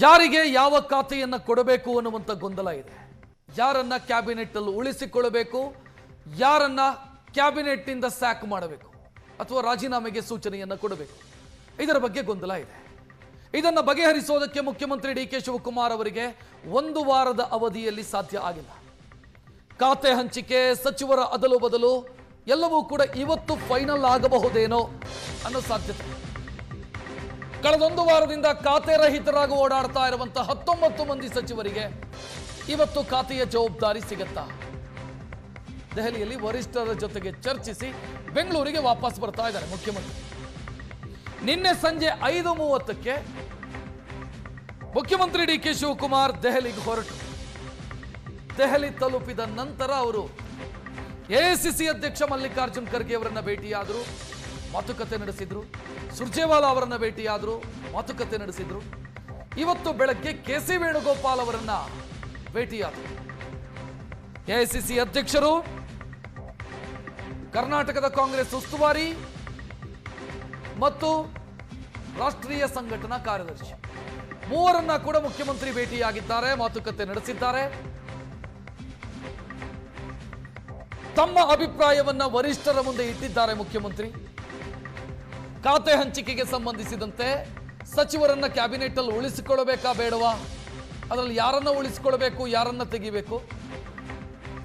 ಯಾರಿಗೆ ಯಾವ ಖಾತೆಯನ್ನು ಕೊಡಬೇಕು ಅನ್ನುವಂಥ ಗೊಂದಲ ಇದೆ. ಯಾರನ್ನ ಕ್ಯಾಬಿನೆಟ್ ಅಲ್ಲಿ ಉಳಿಸಿಕೊಳ್ಳಬೇಕು, ಯಾರನ್ನ ಕ್ಯಾಬಿನೆಟ್ ನಿಂದ ಸ್ಯಾಕ್ ಮಾಡಬೇಕು ಅಥವಾ ರಾಜೀನಾಮೆಗೆ ಸೂಚನೆಯನ್ನು ಕೊಡಬೇಕು, ಇದರ ಬಗ್ಗೆ ಗೊಂದಲ ಇದೆ. ಇದನ್ನು ಬಗೆಹರಿಸೋದಕ್ಕೆ ಮುಖ್ಯಮಂತ್ರಿ ಡಿ ಕೆ ಶಿವಕುಮಾರ್ ಅವರಿಗೆ ಒಂದು ವಾರದ ಅವಧಿಯಲ್ಲಿ ಸಾಧ್ಯ ಆಗಿಲ್ಲ. ಖಾತೆ ಹಂಚಿಕೆ, ಸಚಿವರ ಅದಲು ಬದಲು ಎಲ್ಲವೂ ಕೂಡ ಇವತ್ತು ಫೈನಲ್ ಆಗಬಹುದೇನೋ ಅನ್ನೋ ಸಾಧ್ಯತೆ. ಕಳೆದೊಂದು ವಾರದಿಂದ ಖಾತೆ ರಹಿತರಾಗಿ ಓಡಾಡ್ತಾ ಇರುವಂತಹ 19 ಮಂದಿ ಸಚಿವರಿಗೆ ಇವತ್ತು ಖಾತೆಯ ಜವಾಬ್ದಾರಿ ಸಿಗುತ್ತಾ? ದೆಹಲಿಯಲ್ಲಿ ವರಿಷ್ಠರ ಜೊತೆಗೆ ಚರ್ಚಿಸಿ ಬೆಂಗಳೂರಿಗೆ ವಾಪಸ್ ಬರ್ತಾ ಇದ್ದಾರೆ ಮುಖ್ಯಮಂತ್ರಿ. ನಿನ್ನೆ ಸಂಜೆ 5:30ಕ್ಕೆ ಮುಖ್ಯಮಂತ್ರಿ ಡಿ ಕೆ ಶಿವಕುಮಾರ್ ದೆಹಲಿಗೆ ಹೊರಟು ದೆಹಲಿ ತಲುಪಿದ ನಂತರ ಅವರು ಎಐಸಿಸಿ ಅಧ್ಯಕ್ಷ ಮಲ್ಲಿಕಾರ್ಜುನ್ ಖರ್ಗೆ ಅವರನ್ನ ಭೇಟಿಯಾದರು, ಮಾತುಕತೆ ನಡೆಸಿದ್ರು. ಸುರ್ಜೇವಾಲಾ ಅವರನ್ನ ಭೇಟಿಯಾದರು, ಮಾತುಕತೆ ನಡೆಸಿದ್ರು. ಇವತ್ತು ಬೆಳಗ್ಗೆ ಕೆಸಿ ವೇಣುಗೋಪಾಲ್ ಅವರನ್ನ ಭೇಟಿಯಾದರು. ಎಐಸಿಸಿ ಅಧ್ಯಕ್ಷರು, ಕರ್ನಾಟಕದ ಕಾಂಗ್ರೆಸ್ ಉಸ್ತುವಾರಿ ಮತ್ತು ರಾಷ್ಟ್ರೀಯ ಸಂಘಟನಾ ಕಾರ್ಯದರ್ಶಿ ಮೂವರನ್ನ ಕೂಡ ಮುಖ್ಯಮಂತ್ರಿ ಭೇಟಿಯಾಗಿದ್ದಾರೆ, ಮಾತುಕತೆ ನಡೆಸಿದ್ದಾರೆ. ತಮ್ಮ ಅಭಿಪ್ರಾಯವನ್ನ ವರಿಷ್ಠರ ಮುಂದೆ ಇಟ್ಟಿದ್ದಾರೆ ಮುಖ್ಯಮಂತ್ರಿ. ಖಾತೆ ಹಂಚಿಕೆಗೆ ಸಂಬಂಧಿಸಿದಂತೆ ಸಚಿವರನ್ನ ಕ್ಯಾಬಿನೆಟ್ ಅಲ್ಲಿ ಉಳಿಸಿಕೊಳ್ಳಬೇಕಾ ಬೇಡವಾ, ಅದರಲ್ಲಿ ಯಾರನ್ನ ಉಳಿಸಿಕೊಳ್ಳಬೇಕು, ಯಾರನ್ನ ತೆಗಿಬೇಕು,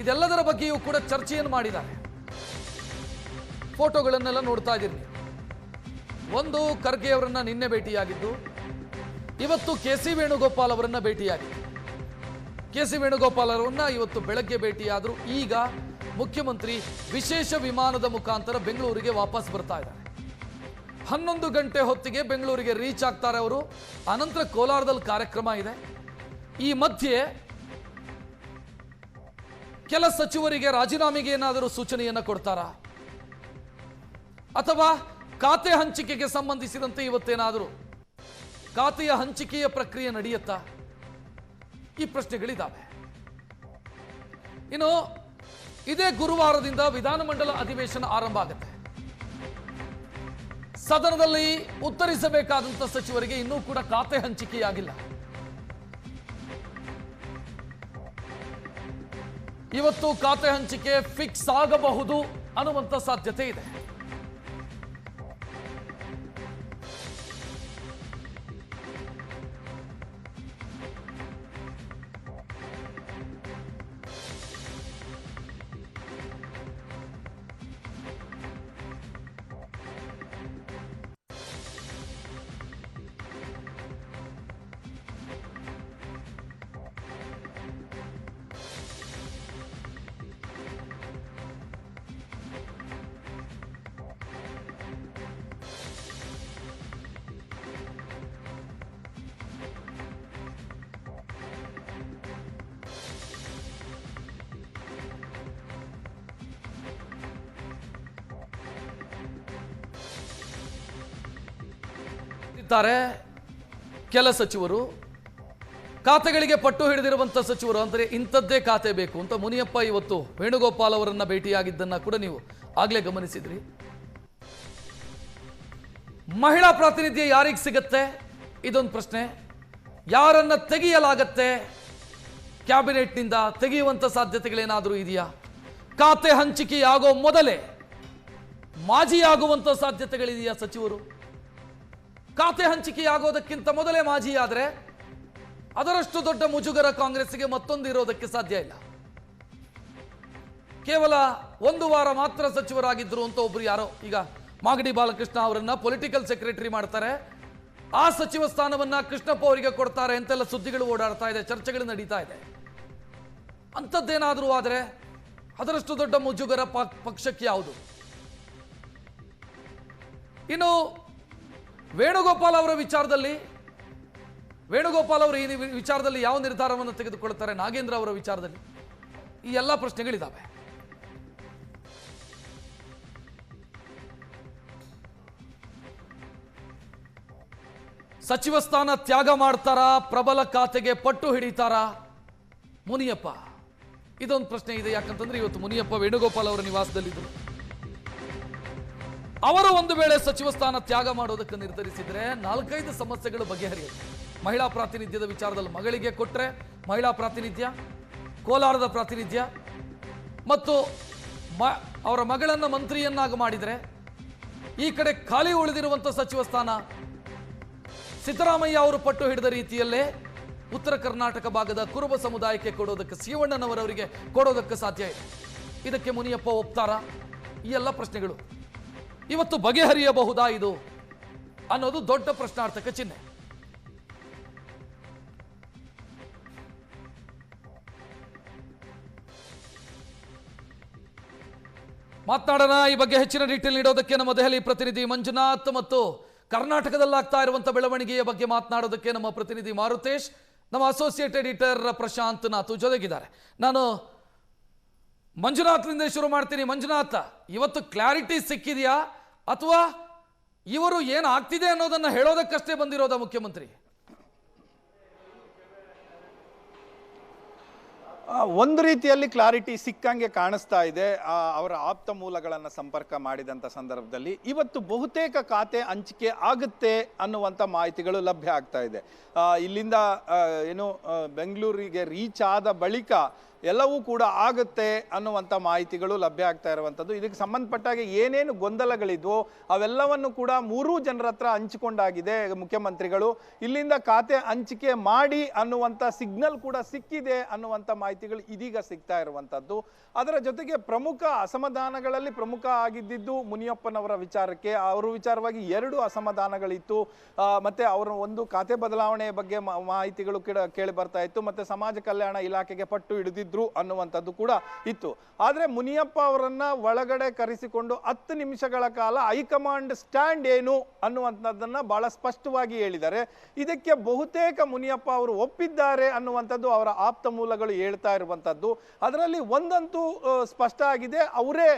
ಇದೆಲ್ಲದರ ಬಗ್ಗೆಯೂ ಕೂಡ ಚರ್ಚೆಯನ್ನು ಮಾಡಿದ್ದಾರೆ. ಫೋಟೋಗಳನ್ನೆಲ್ಲ ನೋಡ್ತಾ ಇದ್ದೀರಿ. ಒಂದು ಖರ್ಗೆ ಅವರನ್ನ ನಿನ್ನೆ ಭೇಟಿಯಾಗಿದ್ದು, ಇವತ್ತು ಕೆಸಿ ವೇಣುಗೋಪಾಲ್ ಅವರನ್ನ ಭೇಟಿಯಾಗಿದ್ದು. ಕೆಸಿ ವೇಣುಗೋಪಾಲ್ ಅವರನ್ನ ಇವತ್ತು ಬೆಳಗ್ಗೆ ಭೇಟಿಯಾದರು. ಈಗ ಮುಖ್ಯಮಂತ್ರಿ ವಿಶೇಷ ವಿಮಾನದ ಮುಖಾಂತರ ಬೆಂಗಳೂರಿಗೆ ವಾಪಸ್ ಬರ್ತಾ ಇದ್ದಾರೆ. 11 ಗಂಟೆ ಹೊತ್ತಿಗೆ ಬೆಂಗಳೂರಿಗೆ ರೀಚ್ ಆಗ್ತಾರೆ ಅವರು. ಅನಂತರ ಕೋಲಾರದಲ್ಲಿ ಕಾರ್ಯಕ್ರಮ ಇದೆ. ಈ ಮಧ್ಯೆ ಕೆಲ ಸಚಿವರಿಗೆ ರಾಜೀನಾಮೆಗೆ ಏನಾದರೂ ಸೂಚನೆಯನ್ನು ಕೊಡ್ತಾರಾ, ಅಥವಾ ಖಾತೆ ಹಂಚಿಕೆಗೆ ಸಂಬಂಧಿಸಿದಂತೆ ಇವತ್ತೇನಾದರೂ ಖಾತೆಯ ಹಂಚಿಕೆಯ ಪ್ರಕ್ರಿಯೆ ನಡೆಯುತ್ತಾ? ಈ ಪ್ರಶ್ನೆಗಳಿದ್ದಾವೆ. ಇನ್ನು ಇದೇ ಗುರುವಾರದಿಂದ ವಿಧಾನಮಂಡಲ ಅಧಿವೇಶನ ಆರಂಭ ಆಗುತ್ತೆ. ಸದನದಲ್ಲಿ ಉತ್ತರಿಸಬೇಕಾದಂತ ಸಚಿವರಿಗೆ ಇನ್ನೂ ಕೂಡ ಖಾತೆ ಹಂಚಿಕೆಯಾಗಿಲ್ಲ. ಇವತ್ತು ಖಾತೆ ಹಂಚಿಕೆ ಫಿಕ್ಸ್ ಆಗಬಹುದು ಅನ್ನುವಂತ ಸಾಧ್ಯತೆ ಇದೆ. ಕೆಲ ಸಚಿವರು ಖಾತೆಗಳಿಗೆ ಪಟ್ಟು ಹಿಡಿದಿರುವಂತ ಸಚಿವರು ಅಂದರೆ ಇಂಥದ್ದೇ ಖಾತೆ ಬೇಕು ಅಂತ ಮುನಿಯಪ್ಪ ಇವತ್ತು ವೇಣುಗೋಪಾಲ್ ಅವರನ್ನ ಭೇಟಿಯಾಗಿದ್ದನ್ನ ಕೂಡ ನೀವು ಆಗ್ಲೇ ಗಮನಿಸಿದ್ರಿ. ಮಹಿಳಾ ಪ್ರಾತಿನಿಧ್ಯ ಯಾರಿಗೆ ಸಿಗತ್ತೆ, ಇದೊಂದು ಪ್ರಶ್ನೆ. ಯಾರನ್ನ ತೆಗೆಯಲಾಗತ್ತೆ, ಕ್ಯಾಬಿನೆಟ್ನಿಂದ ತೆಗೆಯುವಂತ ಸಾಧ್ಯತೆಗಳೇನಾದರೂ ಇದೆಯಾ? ಖಾತೆ ಹಂಚಿಕೆಯಾಗೋ ಮೊದಲೇ ಮಾಜಿಯಾಗುವಂತ ಸಾಧ್ಯತೆಗಳಿದೆಯಾ? ಸಚಿವರು ಖಾತೆ ಹಂಚಿಕೆಯಾಗೋದಕ್ಕಿಂತ ಮೊದಲೇ ಮಾಜಿಯಾದರೆ ಅದರಷ್ಟು ದೊಡ್ಡ ಮುಜುಗರ ಕಾಂಗ್ರೆಸ್ಗೆ ಮತ್ತೊಂದು ಇರೋದಕ್ಕೆ ಸಾಧ್ಯ ಇಲ್ಲ. ಕೇವಲ ಒಂದು ವಾರ ಮಾತ್ರ ಸಚಿವರಾಗಿದ್ದರು ಅಂತ ಒಬ್ರು ಯಾರೋ ಈಗ ಮಾಗಡಿ ಬಾಲಕೃಷ್ಣ ಅವರನ್ನ ಪೊಲಿಟಿಕಲ್ ಸೆಕ್ರೆಟರಿ ಮಾಡ್ತಾರೆ, ಆ ಸಚಿವ ಸ್ಥಾನವನ್ನ ಕೃಷ್ಣಪ್ಪ ಅವರಿಗೆ ಕೊಡ್ತಾರೆ ಅಂತೆಲ್ಲ ಸುದ್ದಿಗಳು ಓಡಾಡ್ತಾ ಇದೆ, ಚರ್ಚೆಗಳು ನಡೀತಾ ಇದೆ. ಅಂಥದ್ದೇನಾದರೂ ಆದರೆ ಅದರಷ್ಟು ದೊಡ್ಡ ಮುಜುಗರ ಪಕ್ಷಕ್ಕೆ ಯಾವುದು? ಇನ್ನು ವೇಣುಗೋಪಾಲ್ ಅವರ ವಿಚಾರದಲ್ಲಿ ವೇಣುಗೋಪಾಲ್ ಅವರು ಈ ವಿಚಾರದಲ್ಲಿ ಯಾವ ನಿರ್ಧಾರವನ್ನು ತೆಗೆದುಕೊಳ್ಳುತ್ತಾರೆ, ನಾಗೇಂದ್ರ ಅವರ ವಿಚಾರದಲ್ಲಿ ಈ ಎಲ್ಲ ಪ್ರಶ್ನೆಗಳಿದ್ದಾವೆ. ಸಚಿವ ಸ್ಥಾನ ತ್ಯಾಗ ಮಾಡ್ತಾರಾ, ಪ್ರಬಲ ಖಾತೆಗೆ ಪಟ್ಟು ಹಿಡಿತಾರಾ ಮುನಿಯಪ್ಪ? ಇದೊಂದು ಪ್ರಶ್ನೆ ಇದೆ. ಯಾಕಂತಂದ್ರೆ ಇವತ್ತು ಮುನಿಯಪ್ಪ ವೇಣುಗೋಪಾಲ್ ಅವರ ನಿವಾಸದಲ್ಲಿದ್ದರು. ಅವರು ಒಂದು ವೇಳೆ ಸಚಿವ ಸ್ಥಾನ ತ್ಯಾಗ ಮಾಡೋದಕ್ಕೆ ನಿರ್ಧರಿಸಿದರೆ 4-5 ಸಮಸ್ಯೆಗಳು ಬಗೆಹರಿಯುತ್ತೆ. ಮಹಿಳಾ ಪ್ರಾತಿನಿಧ್ಯದ ವಿಚಾರದಲ್ಲಿ ಮಗಳಿಗೆ ಕೊಟ್ಟರೆ ಮಹಿಳಾ ಪ್ರಾತಿನಿಧ್ಯ, ಕೋಲಾರದ ಪ್ರಾತಿನಿಧ್ಯ ಮತ್ತು ಅವರ ಮಗಳನ್ನು ಮಂತ್ರಿಯನ್ನಾಗಿ ಮಾಡಿದರೆ ಈ ಕಡೆ ಖಾಲಿ ಉಳಿದಿರುವಂಥ ಸಚಿವ ಸ್ಥಾನ ಸಿದ್ದರಾಮಯ್ಯ ಅವರು ಪಟ್ಟು ಹಿಡಿದ ರೀತಿಯಲ್ಲೇ ಉತ್ತರ ಕರ್ನಾಟಕ ಭಾಗದ ಕುರುಬ ಸಮುದಾಯಕ್ಕೆ ಕೊಡೋದಕ್ಕೆ, ಶಿವಣ್ಣನವರವರಿಗೆ ಕೊಡೋದಕ್ಕೆ ಸಾಧ್ಯ ಇದೆ. ಇದಕ್ಕೆ ಮುನಿಯಪ್ಪ ಒಪ್ತಾರಾ? ಈ ಎಲ್ಲ ಪ್ರಶ್ನೆಗಳು ಇವತ್ತು ಬಗೆಹರಿಯಬಹುದಾ ಇದು ಅನ್ನೋದು ದೊಡ್ಡ ಪ್ರಶ್ನಾರ್ಥಕ ಚಿಹ್ನೆ. ಮಾತನಾಡೋಣ ಈ ಬಗ್ಗೆ ಹೆಚ್ಚಿನ ಡೀಟೇಲ್ ನೀಡೋದಕ್ಕೆ ನಮ್ಮ ದೆಹಲಿ ಪ್ರತಿನಿಧಿ ಮಂಜುನಾಥ್ ಮತ್ತು ಕರ್ನಾಟಕದಲ್ಲಾಗ್ತಾ ಇರುವಂತಹ ಬೆಳವಣಿಗೆಯ ಬಗ್ಗೆ ಮಾತನಾಡೋದಕ್ಕೆ ನಮ್ಮ ಪ್ರತಿನಿಧಿ ಮಾರುತೇಶ್, ನಮ್ಮ ಅಸೋಸಿಯೇಟ್ ಎಡಿಟರ್ ಪ್ರಶಾಂತ್ ನಾಥ್ ಜೊತೆಗಿದ್ದಾರೆ. ನಾನು ಮಂಜುನಾಥ್ನಿಂದ ಶುರು ಮಾಡ್ತೀನಿ. ಮಂಜುನಾಥ್, ಇವತ್ತು ಕ್ಲಾರಿಟಿ ಸಿಕ್ಕಿದೆಯಾ ಅಥವಾ ಇವರು ಏನಾಗ್ತಿದೆ ಅನ್ನೋದನ್ನ ಹೇಳೋದಕ್ಕಷ್ಟೇ ಬಂದಿರೋದ ಮುಖ್ಯಮಂತ್ರಿ? ಒಂದು ರೀತಿಯಲ್ಲಿ ಕ್ಲಾರಿಟಿ ಸಿಕ್ಕಂಗೆ ಕಾಣಿಸ್ತಾ ಇದೆ. ಅವರ ಆಪ್ತ ಮೂಲಗಳನ್ನು ಸಂಪರ್ಕ ಮಾಡಿದಂಥ ಸಂದರ್ಭದಲ್ಲಿ ಇವತ್ತು ಬಹುತೇಕ ಖಾತೆ ಹಂಚಿಕೆ ಆಗುತ್ತೆ ಅನ್ನುವಂಥ ಮಾಹಿತಿಗಳು ಲಭ್ಯ ಆಗ್ತಾ ಇದೆ. ಇಲ್ಲಿಂದ ಏನು ಬೆಂಗಳೂರಿಗೆ ರೀಚ್ ಆದ ಬಳಿಕ ಎಲ್ಲವೂ ಕೂಡ ಆಗುತ್ತೆ ಅನ್ನುವಂಥ ಮಾಹಿತಿಗಳು ಲಭ್ಯ ಆಗ್ತಾ ಇರುವಂಥದ್ದು. ಇದಕ್ಕೆ ಸಂಬಂಧಪಟ್ಟಾಗೆ ಏನೇನು ಗೊಂದಲಗಳಿದ್ವೋ ಅವೆಲ್ಲವನ್ನು ಕೂಡ ಮೂರೂ ಜನರ ಹತ್ರ ಹಂಚಿಕೊಂಡಾಗಿದೆ ಮುಖ್ಯಮಂತ್ರಿಗಳು. ಇಲ್ಲಿಂದ ಖಾತೆ ಹಂಚಿಕೆ ಮಾಡಿ ಅನ್ನುವಂಥ ಸಿಗ್ನಲ್ ಕೂಡ ಸಿಕ್ಕಿದೆ ಅನ್ನುವಂಥ ಮಾಹಿತಿಗಳು ಇದೀಗ ಸಿಗ್ತಾ ಇರುವಂಥದ್ದು. ಅದರ ಜೊತೆಗೆ ಪ್ರಮುಖ ಅಸಮಾಧಾನಗಳಲ್ಲಿ ಪ್ರಮುಖ ಆಗಿದ್ದು ಮುನಿಯಪ್ಪನವರ ವಿಚಾರಕ್ಕೆ. ಅವರ ವಿಚಾರವಾಗಿ 2 ಅಸಮಾಧಾನಗಳಿತ್ತು. ಮತ್ತೆ ಅವರ ಒಂದು ಖಾತೆ ಬದಲಾವಣೆಯ ಬಗ್ಗೆ ಮಾಹಿತಿಗಳು ಕೇಳಿ ಬರ್ತಾ ಇತ್ತು. ಮತ್ತೆ ಸಮಾಜ ಕಲ್ಯಾಣ ಇಲಾಖೆಗೆ ಪಟ್ಟು ಹಿಡಿದಿದ್ರು ಅನ್ನುವಂಥದ್ದು ಕೂಡ ಇತ್ತು. ಆದರೆ ಮುನಿಯಪ್ಪ ಅವರನ್ನ ಒಳಗಡೆ ಕರೆಸಿಕೊಂಡು 10 ನಿಮಿಷಗಳ ಕಾಲ ಹೈಕಮಾಂಡ್ ಸ್ಟ್ಯಾಂಡ್ ಏನು ಅನ್ನುವಂಥದ್ದನ್ನ ಬಹಳ ಸ್ಪಷ್ಟವಾಗಿ ಹೇಳಿದ್ದಾರೆ. ಇದಕ್ಕೆ ಬಹುತೇಕ ಮುನಿಯಪ್ಪ ಅವರು ಒಪ್ಪಿದ್ದಾರೆ ಅನ್ನುವಂಥದ್ದು ಅವರ ಆಪ್ತ ಮೂಲಗಳು ಹೇಳ್ತಾ ಇರುವಂಥದ್ದು. ಅದರಲ್ಲಿ ಒಂದಂತೂ ಸ್ಪಷ್ಟ ಆಗಿದೆ, ಅವರೇ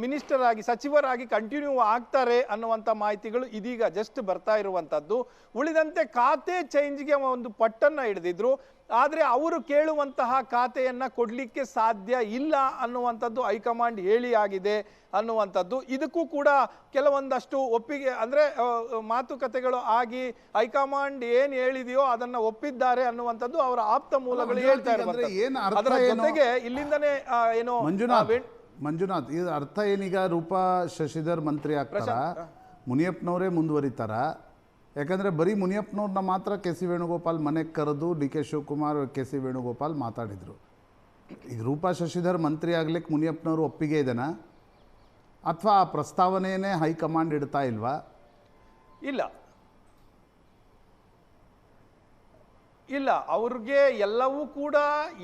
ಮಿನಿಸ್ಟರ್ ಆಗಿ ಸಚಿವರಾಗಿ ಕಂಟಿನ್ಯೂ ಆಗ್ತಾರೆ ಅನ್ನುವಂಥ ಮಾಹಿತಿಗಳು ಇದೀಗ ಜಸ್ಟ್ ಬರ್ತಾ ಇರುವಂಥದ್ದು. ಉಳಿದಂತೆ ಖಾತೆ ಚೇಂಜ್ಗೆ ಒಂದು ಪಟ್ಟನ್ನ ಹಿಡಿದಿದ್ರು. ಆದರೆ ಅವರು ಕೇಳುವಂತಹ ಖಾತೆಯನ್ನ ಕೊಡ್ಲಿಕ್ಕೆ ಸಾಧ್ಯ ಇಲ್ಲ ಅನ್ನುವಂಥದ್ದು ಹೈಕಮಾಂಡ್ ಹೇಳಿ ಆಗಿದೆ ಅನ್ನುವಂಥದ್ದು. ಇದಕ್ಕೂ ಕೂಡ ಕೆಲವೊಂದಷ್ಟು ಒಪ್ಪಿಗೆ ಅಂದ್ರೆ ಮಾತುಕತೆಗಳು ಆಗಿ ಹೈಕಮಾಂಡ್ ಏನ್ ಹೇಳಿದೆಯೋ ಅದನ್ನ ಒಪ್ಪಿದ್ದಾರೆ ಅನ್ನುವಂಥದ್ದು ಅವರ ಆಪ್ತ ಮೂಲಗಳು ಹೇಳ್ತಾ ಇರುವಂಥದ್ದು. ಅದರ ಜೊತೆಗೆ ಇಲ್ಲಿಂದನೇ ಏನೋ ಮಂಜುನಾಥ್, ಇದು ಅರ್ಥ ಏನೀಗ? ರೂಪಾ ಶಶಿಧರ್ ಮಂತ್ರಿ ಆಗ್ತಾರ, ಮುನಿಯಪ್ಪನವರೇ ಮುಂದುವರಿತಾರ? ಯಾಕಂದರೆ ಬರೀ ಮುನಿಯಪ್ಪನವ್ರನ್ನ ಮಾತ್ರ ಕೆ ಸಿ ವೇಣುಗೋಪಾಲ್ ಮನೆಗೆ ಕರೆದು D K Shivakumar K C Venugopal ಮಾತಾಡಿದರು. ಈಗ ರೂಪಾ ಶಶಿಧರ್ ಮಂತ್ರಿ ಆಗ್ಲಿಕ್ಕೆ ಮುನಿಯಪ್ಪನವರು ಒಪ್ಪಿಗೆ ಇದೆನಾ ಅಥವಾ ಆ ಪ್ರಸ್ತಾವನೆಯೇ ಹೈಕಮಾಂಡ್ ಇಡ್ತಾ ಇಲ್ವಾ? ಇಲ್ಲ, ಅವ್ರಿಗೆ ಎಲ್ಲವೂ ಕೂಡ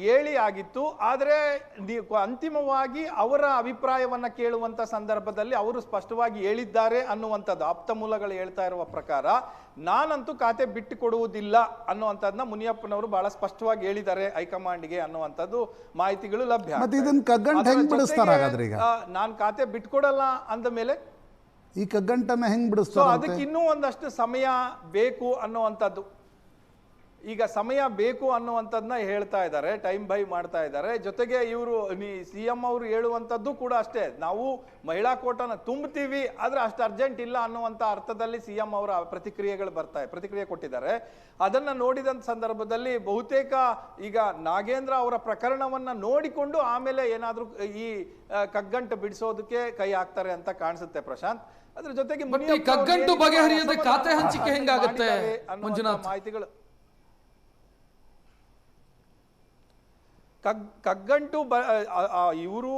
ಹೇಳಿ ಆಗಿತ್ತು. ಆದರೆ ಅಂತಿಮವಾಗಿ ಅವರ ಅಭಿಪ್ರಾಯವನ್ನ ಕೇಳುವಂತ ಸಂದರ್ಭದಲ್ಲಿ ಅವರು ಸ್ಪಷ್ಟವಾಗಿ ಹೇಳಿದ್ದಾರೆ ಅನ್ನುವಂಥದ್ದು ಆಪ್ತ ಮೂಲಗಳು ಹೇಳ್ತಾ ಇರುವ ಪ್ರಕಾರ. ನಾನಂತೂ ಖಾತೆ ಬಿಟ್ಟು ಕೊಡುವುದಿಲ್ಲ ಅನ್ನುವಂಥದ್ದನ್ನ ಮುನಿಯಪ್ಪನವರು ಬಹಳ ಸ್ಪಷ್ಟವಾಗಿ ಹೇಳಿದ್ದಾರೆ ಹೈಕಮಾಂಡ್ಗೆ ಅನ್ನುವಂಥದ್ದು ಮಾಹಿತಿಗಳು ಲಭ್ಯ. ನಾನು ಖಾತೆ ಬಿಟ್ಕೊಡಲ್ಲ ಅಂದ ಮೇಲೆ ಈ ಕಗ್ಗಂಟನ್ನ ಹೆಂಗ್ ಬಿಡಿಸ್ತಾರೆ? ಅದಕ್ಕೆ ಇನ್ನೂ ಒಂದಷ್ಟು ಸಮಯ ಬೇಕು ಅನ್ನುವಂಥದ್ದು. ಈಗ ಸಮಯ ಬೇಕು ಅನ್ನುವಂಥದ್ದನ್ನ ಹೇಳ್ತಾ ಇದ್ದಾರೆ, ಟೈಮ್ ಬೈ ಮಾಡ್ತಾ ಇದ್ದಾರೆ. ಜೊತೆಗೆ ಇವರು CM ಅವರು ಹೇಳುವಂಥದ್ದು ಕೂಡ ಅಷ್ಟೇ, ನಾವು ಮಹಿಳಾ ಕೋಟಾನ ತುಂಬುತ್ತೀವಿ ಆದ್ರೆ ಅಷ್ಟು ಅರ್ಜೆಂಟ್ ಇಲ್ಲ ಅನ್ನುವಂಥ ಅರ್ಥದಲ್ಲಿ CM ಅವರ ಪ್ರತಿಕ್ರಿಯೆ ಕೊಟ್ಟಿದ್ದಾರೆ. ಅದನ್ನ ನೋಡಿದಂತ ಸಂದರ್ಭದಲ್ಲಿ ಬಹುತೇಕ ಈಗ ನಾಗೇಂದ್ರ ಅವರ ಪ್ರಕರಣವನ್ನ ನೋಡಿಕೊಂಡು ಆಮೇಲೆ ಏನಾದ್ರೂ ಈ ಕಗ್ಗಂಟು ಬಿಡಿಸೋದಕ್ಕೆ ಕೈ ಹಾಕ್ತಾರೆ ಅಂತ ಕಾಣಿಸುತ್ತೆ ಪ್ರಶಾಂತ್. ಅದ್ರ ಜೊತೆಗೆ ಕಗ್ಗಂಟು ಬಗೆಹರಿಯದೆ ಖಾತೆ ಹಂಚಿಕೆ ಹೆಂಗಾಗುತ್ತೆ ಮಾಹಿತಿಗಳು ಕಗ್ಗಂಟು ಇವರು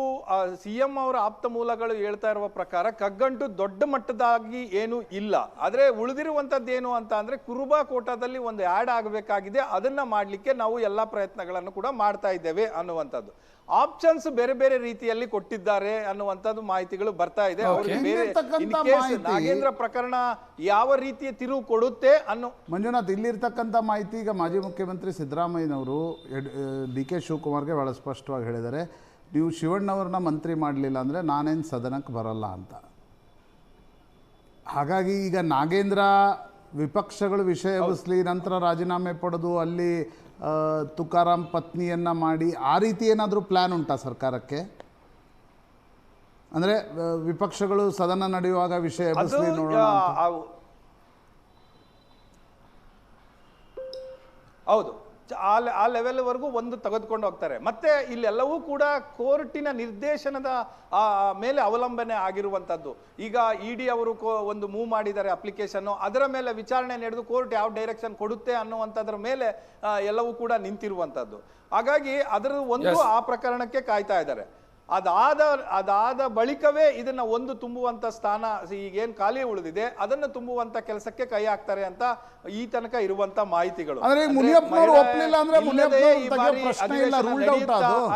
CM ಅವರ ಆಪ್ತ ಮೂಲಗಳು ಹೇಳ್ತಾ ಇರುವ ಪ್ರಕಾರ ಕಗ್ಗಂಟು ದೊಡ್ಡ ಮಟ್ಟದಾಗಿ ಏನು ಇಲ್ಲ. ಆದ್ರೆ ಉಳಿದಿರುವಂತದ್ದೇನು ಅಂತ ಅಂದ್ರೆ ಕುರುಬಾ ಕೋಟಾದಲ್ಲಿ ಒಂದು ಆಡ್ ಆಗಬೇಕಾಗಿದೆ, ಅದನ್ನ ಮಾಡ್ಲಿಕ್ಕೆ ನಾವು ಎಲ್ಲಾ ಪ್ರಯತ್ನಗಳನ್ನು ಕೂಡ ಮಾಡ್ತಾ ಇದ್ದೇವೆ ಅನ್ನುವಂಥದ್ದು. ಆಪ್ಷನ್ಸ್ ಬೇರೆ ಬೇರೆ ರೀತಿಯಲ್ಲಿ ಕೊಟ್ಟಿದ್ದಾರೆ ಅನ್ನುವಂಥದ್ದು ಮಾಹಿತಿಗಳು ಬರ್ತಾ ಇದೆ. ನಾಗೇಂದ್ರ ಪ್ರಕರಣ ಯಾವ ರೀತಿಯ ತಿರುವು ಕೊಡುತ್ತೆ ಅನ್ನೋ ಮಂಜುನಾಥ್, ಇಲ್ಲಿರ್ತಕ್ಕಂಥ ಮಾಹಿತಿ ಈಗ ಮಾಜಿ ಮುಖ್ಯಮಂತ್ರಿ ಸಿದ್ದರಾಮಯ್ಯನವರು ಡಿ ಕೆ ಶಿವಕುಮಾರ್ಗೆ ಬಹಳ ಸ್ಪಷ್ಟವಾಗಿ ಹೇಳಿದ್ದಾರೆ, ನೀವು ಶಿವಣ್ಣವ್ರನ್ನ ಮಂತ್ರಿ ಮಾಡಲಿಲ್ಲ ಅಂದರೆ ನಾನೇನು ಸದನಕ್ಕೆ ಬರಲ್ಲ ಅಂತ. ಹಾಗಾಗಿ ಈಗ ನಾಗೇಂದ್ರ ವಿಪಕ್ಷಗಳು ವಿಷಯ ಎಬ್ಬಿಸಲಿ, ನಂತರ ರಾಜೀನಾಮೆ ಪಡೆದು ಅಲ್ಲಿ ತುಕಾರಾಮ್ ಪತ್ನಿಯನ್ನು ಮಾಡಿ ಆ ರೀತಿ ಏನಾದರೂ ಪ್ಲ್ಯಾನ್ ಉಂಟಾ ಸರ್ಕಾರಕ್ಕೆ? ಅಂದರೆ ವಿಪಕ್ಷಗಳು ಸದನ ನಡೆಯುವಾಗ ವಿಷಯ ಎಬ್ಬಿಸಲಿ ನೋಡೋಣ. ಹೌದು, ಆ ಲೆವೆಲ್ವರೆಗೂ ಒಂದು ತೆಗೆದುಕೊಂಡು ಹೋಗ್ತಾರೆ. ಮತ್ತೆ ಇಲ್ಲೆಲ್ಲವೂ ಕೂಡ ಕೋರ್ಟಿನ ನಿರ್ದೇಶನದ ಮೇಲೆ ಅವಲಂಬನೆ ಆಗಿರುವಂಥದ್ದು. ಈಗ ಇಡಿ ಅವರು ಒಂದು ಮೂವ್ ಮಾಡಿದ್ದಾರೆ ಅಪ್ಲಿಕೇಶನ್, ಅದರ ಮೇಲೆ ವಿಚಾರಣೆ ನಡೆದು ಕೋರ್ಟ್ ಯಾವ ಡೈರೆಕ್ಷನ್ ಕೊಡುತ್ತೆ ಅನ್ನುವಂಥದ್ರ ಮೇಲೆ ಎಲ್ಲವೂ ಕೂಡ ನಿಂತಿರುವಂಥದ್ದು. ಹಾಗಾಗಿ ಅದರ ಒಂದು ಆ ಪ್ರಕರಣಕ್ಕೆ ಕಾಯ್ತಾ ಇದ್ದಾರೆ. ಅದಾದ ಬಳಿಕವೇ ಇದನ್ನ ಒಂದು ತುಂಬುವಂತ ಸ್ಥಾನ, ಈಗೇನ್ ಖಾಲಿ ಉಳಿದಿದೆ ಅದನ್ನು ತುಂಬುವಂತ ಕೆಲಸಕ್ಕೆ ಕೈ ಹಾಕ್ತಾರೆ ಅಂತ ಈ ತನಕ ಇರುವಂತ ಮಾಹಿತಿಗಳು.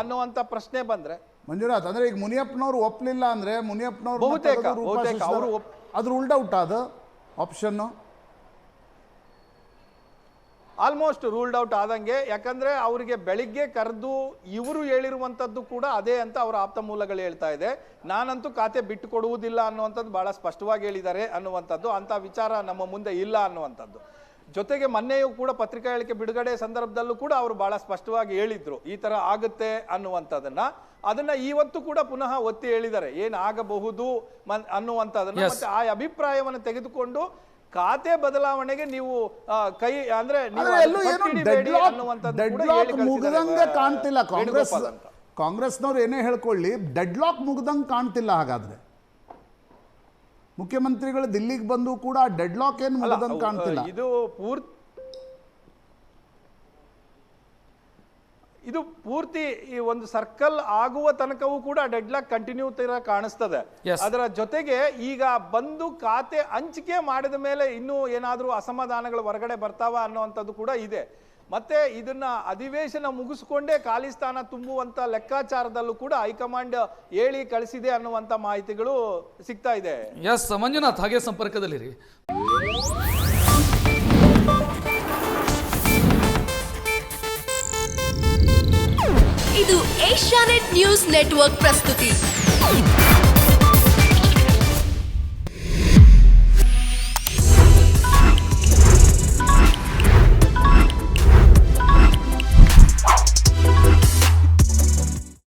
ಅನ್ನುವಂತ ಪ್ರಶ್ನೆ ಬಂದ್ರೆ ಮಂಜುನಾಥ್, ಅಂದ್ರೆ ಈಗ ಮುನಿಯಪ್ಪನವ್ರು ಒಪ್ಲಿಲ್ಲ ಅಂದ್ರೆ ಮುನಿಯಪ್ಪನವ್ರು ಬಹುತೇಕ ಅವರು ಅದ್ರ ರೂಲ್ಡ್ ಔಟ್ ಅದು ಆಪ್ಷನ್ ಆಲ್ಮೋಸ್ಟ್ ರೂಲ್ಡ್ ಔಟ್ ಆದಂಗೆ. ಯಾಕಂದ್ರೆ ಅವರಿಗೆ ಬೆಳಿಗ್ಗೆ ಕರೆದು ಇವರು ಹೇಳಿರುವಂತದ್ದು ಕೂಡ ಅದೇ ಅಂತ ಅವರ ಆಪ್ತ ಮೂಲಗಳು ಹೇಳ್ತಾ ಇದೆ. ನಾನಂತೂ ಖಾತೆ ಬಿಟ್ಟು ಕೊಡುವುದಿಲ್ಲ ಅನ್ನುವಂಥದ್ದು ಬಹಳ ಸ್ಪಷ್ಟವಾಗಿ ಹೇಳಿದ್ದಾರೆ ಅನ್ನುವಂಥದ್ದು. ಅಂತ ವಿಚಾರ ನಮ್ಮ ಮುಂದೆ ಇಲ್ಲ ಅನ್ನುವಂಥದ್ದು. ಜೊತೆಗೆ ಮೊನ್ನೆಯೂ ಕೂಡ ಪತ್ರಿಕಾ ಹೇಳಿಕೆ ಬಿಡುಗಡೆ ಸಂದರ್ಭದಲ್ಲೂ ಕೂಡ ಅವರು ಬಹಳ ಸ್ಪಷ್ಟವಾಗಿ ಹೇಳಿದ್ರು ಈ ತರ ಆಗುತ್ತೆ ಅನ್ನುವಂಥದ್ದನ್ನ. ಅದನ್ನ ಇವತ್ತು ಕೂಡ ಪುನಃ ಒತ್ತಿ ಹೇಳಿದ್ದಾರೆ ಏನಾಗಬಹುದು ಅನ್ನುವಂಥದ್ದನ್ನ. ಮತ್ತೆ ಆ ಅಭಿಪ್ರಾಯವನ್ನು ತೆಗೆದುಕೊಂಡು ಖಾತೆ ಬದಲಾವಣೆಗೆ ನೀವು ಕೈ ಅಂದ್ರೆ ಮುಗ್ದಂಗೆ ಕಾಣ್ತಿಲ್ಲ. ಕಾಂಗ್ರೆಸ್ನವ್ರು ಏನೇ ಹೇಳ್ಕೊಳ್ಳಿ, ಡೆಡ್ ಲಾಕ್ ಮುಗ್ದಂಗೆ ಕಾಣ್ತಿಲ್ಲ. ಹಾಗಾದ್ರೆ ಮುಖ್ಯಮಂತ್ರಿಗಳು ದಿಲ್ಲಿಗೆ ಬಂದು ಕೂಡ ಡೆಡ್ ಲಾಕ್ ಏನು ಮುಗ್ದಂಗೆ ಕಾಣ್ತಿಲ್ಲ. ಇದು ಪೂರ್ತಿ ಈ ಒಂದು ಸರ್ಕಲ್ ಆಗುವ ತನಕವೂ ಕೂಡ ಡೆಡ್ ಲಾಕ್ ಕಂಟಿನ್ಯೂ ತರ ಕಾಣಿಸ್ತದೆ. ಅದರ ಜೊತೆಗೆ ಈಗ ಬಂದು ಖಾತೆ ಹಂಚಿಕೆ ಮಾಡಿದ ಮೇಲೆ ಇನ್ನೂ ಏನಾದ್ರೂ ಅಸಮಾಧಾನಗಳು ಹೊರಗಡೆ ಬರ್ತಾವ ಅನ್ನುವಂಥದ್ದು ಕೂಡ ಇದೆ. ಮತ್ತೆ ಇದನ್ನ ಅಧಿವೇಶನ ಮುಗಿಸ್ಕೊಂಡೇ ಖಾಲಿ ಸ್ಥಾನ ತುಂಬುವಂತ ಲೆಕ್ಕಾಚಾರದಲ್ಲೂ ಕೂಡ ಹೈಕಮಾಂಡ್ ಹೇಳಿ ಕಳಿಸಿದೆ ಅನ್ನುವಂತ ಮಾಹಿತಿಗಳು ಸಿಗ್ತಾ ಇದೆ. ಎಸ್ ಮಂಜುನಾಥ್, ಹಾಗೆ ಸಂಪರ್ಕದಲ್ಲಿರಿ. ಇದು ಏಷ್ಯಾನೆಟ್ ನ್ಯೂಸ್ ನೆಟ್ವರ್ಕ್ ಪ್ರಸ್ತುತಿ.